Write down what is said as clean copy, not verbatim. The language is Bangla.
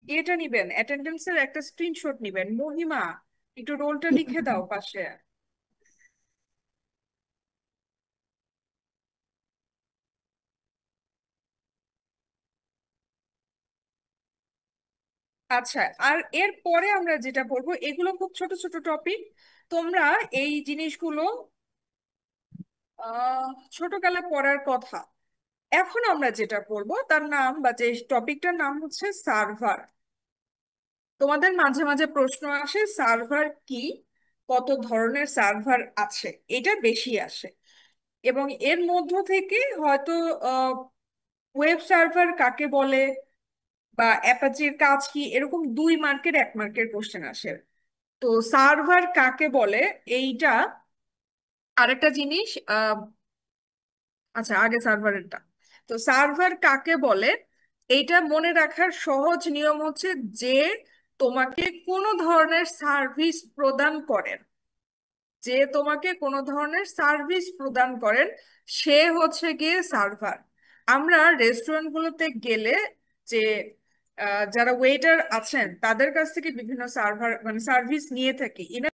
এটা নিবেন, অ্যাটেন্ডেন্সের একটা স্ক্রিনশট নিবেন। মহিমা, একটু রোলটা লিখে দাও পাশে। আচ্ছা, আর এর পরে আমরা যেটা পড়বো এগুলো খুব ছোট ছোট টপিক। তোমরা এই জিনিসগুলো আহ ছোটবেলা পড়ার কথা। এখন আমরা যেটা পড়বো তার নাম বা যে টপিকটার নাম হচ্ছে সার্ভার। তোমাদের মাঝে মাঝে প্রশ্ন আসে সার্ভার কি, কত ধরনের সার্ভার আছে, এটা বেশি আসে। এবং এর মধ্য থেকে হয়তো ওয়েব সার্ভার কাকে বলে বা অ্যাপাচির কাজ কি, এরকম 2 মার্কের 1 মার্কের কোশ্চেন আসে। তো সার্ভার কাকে বলে এইটা আরেকটা জিনিস। আচ্ছা, আগে সার্ভারেরটা। তো সার্ভার কাকে বলে এইটা মনে রাখার সহজ নিয়ম হচ্ছে যে তোমাকে কোনো ধরনের সার্ভিস প্রদান করেন, যে তোমাকে কোনো ধরনের সার্ভিস প্রদান করেন সে হচ্ছে গিয়ে সার্ভার। আমরা রেস্টুরেন্টগুলোতে গেলে যে যারা ওয়েটার আছেন তাদের কাছ থেকে বিভিন্ন সার্ভার মানে সার্ভিস নিয়ে থাকি।